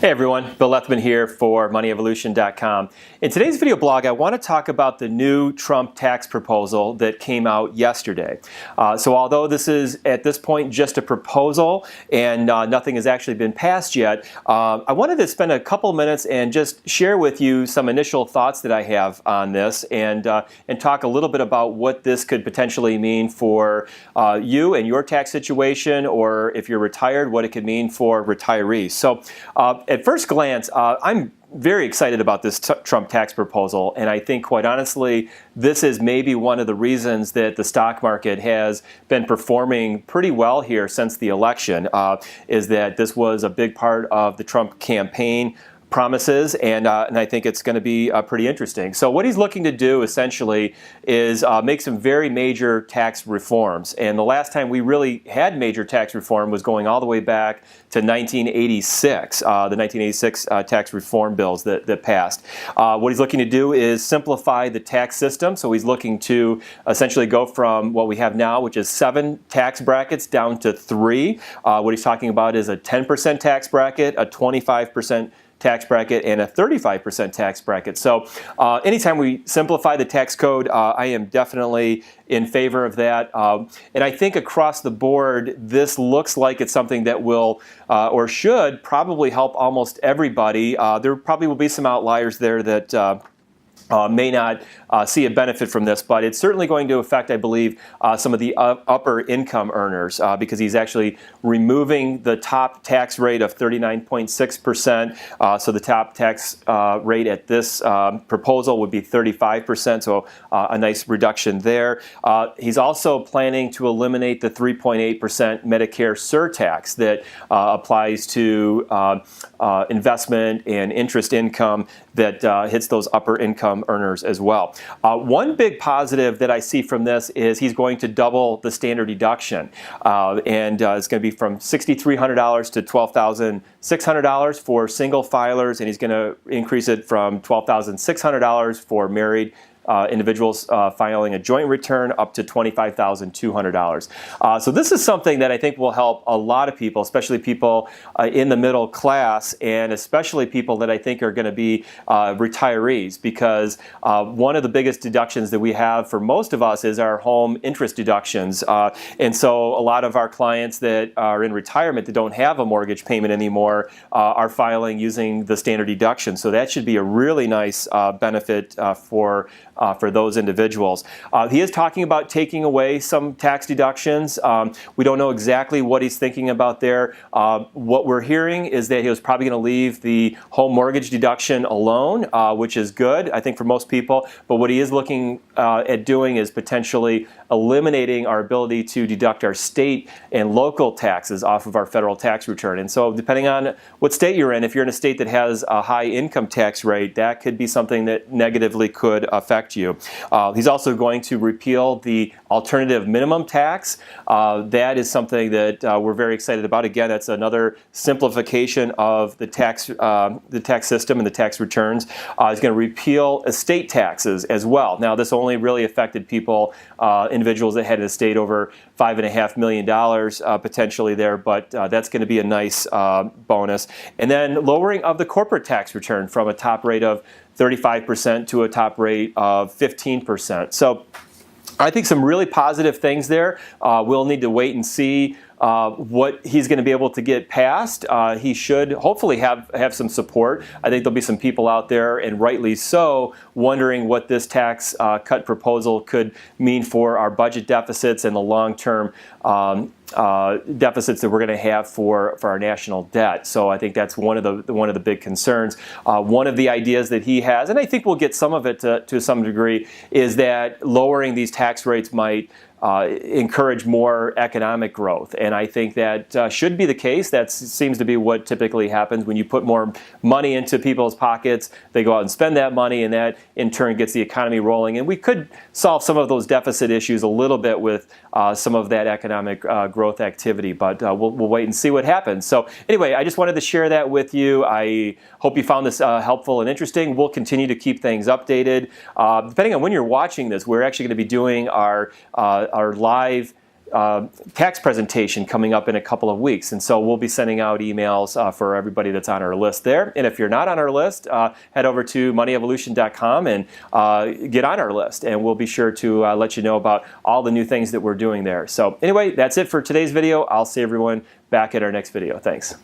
Hey everyone, Bill Lethman here for MoneyEvolution.com. In today's video blog, I want to talk about the new Trump tax proposal that came out yesterday. So although this is at this point just a proposal and nothing has actually been passed yet, I wanted to spend a couple minutes and just share with you some initial thoughts that I have on this and talk a little bit about what this could potentially mean for you and your tax situation, or if you're retired, what it could mean for retirees. So at first glance, I'm very excited about this Trump tax proposal, and I think, quite honestly, this is maybe one of the reasons that the stock market has been performing pretty well here since the election, is that this was a big part of the Trump campaign promises, and I think it's going to be pretty interesting. So what he's looking to do essentially is make some very major tax reforms. And the last time we really had major tax reform was going all the way back to 1986, the 1986 tax reform bills that passed. What he's looking to do is simplify the tax system. So he's looking to essentially go from what we have now, which is 7 tax brackets, down to 3. What he's talking about is a 10% tax bracket, a 25% tax bracket, and a 35% tax bracket. So anytime we simplify the tax code, I am definitely in favor of that. And I think across the board, this looks like it's something that will or should probably help almost everybody. There probably will be some outliers there that may not see a benefit from this, but it's certainly going to affect, I believe, some of the upper income earners, because he's actually removing the top tax rate of 39.6%. So the top tax rate at this proposal would be 35%, so a nice reduction there. He's also planning to eliminate the 3.8% Medicare surtax that applies to investment and interest income that hits those upper income earners as well. One big positive that I see from this is he's going to double the standard deduction, and it's going to be from $6,300 to $12,600 for single filers, and he's going to increase it from $12,600 for married individuals filing a joint return up to $25,200. So this is something that I think will help a lot of people, especially people in the middle class, and especially people that I think are going to be retirees, because one of the biggest deductions that we have for most of us is our home interest deductions. And so a lot of our clients that are in retirement that don't have a mortgage payment anymore are filing using the standard deduction. So that should be a really nice benefit for those individuals. He is talking about taking away some tax deductions. We don't know exactly what he's thinking about there. What we're hearing is that he was probably going to leave the home mortgage deduction alone, which is good, I think, for most people. But what he is looking at doing is potentially eliminating our ability to deduct our state and local taxes off of our federal tax return. And so depending on what state you're in, if you're in a state that has a high income tax rate, that could be something that negatively could affect you. He's also going to repeal the alternative minimum tax. That is something that we're very excited about. Again, that's another simplification of the tax system and the tax returns. He's going to repeal estate taxes as well. Now, this only really affected people, individuals that had an estate over $5.5 million potentially there, but that's going to be a nice bonus. And then lowering of the corporate tax return from a top rate of 35% to a top rate of 15%. So I think some really positive things there. We'll need to wait and see what he's going to be able to get passed. He should hopefully have some support. I think there'll be some people out there, and rightly so, wondering what this tax cut proposal could mean for our budget deficits and the long-term deficits that we're going to have for our national debt. So I think that's one of the big concerns. One of the ideas that he has, and I think we'll get some of it to some degree, is that lowering these tax rates might encourage more economic growth. And I think that should be the case. That seems to be what typically happens when you put more money into people's pockets. They go out and spend that money, and that in turn gets the economy rolling. And we could solve some of those deficit issues a little bit with some of that economic growth activity, but we'll wait and see what happens. So anyway, I just wanted to share that with you. I hope you found this helpful and interesting. We'll continue to keep things updated. Depending on when you're watching this, we're actually going to be doing our live tax presentation coming up in a couple of weeks, and so we'll be sending out emails for everybody that's on our list there. And if you're not on our list, head over to moneyevolution.com and get on our list, and we'll be sure to let you know about all the new things that we're doing there. So anyway, that's it for today's video. I'll see everyone back at our next video. Thanks.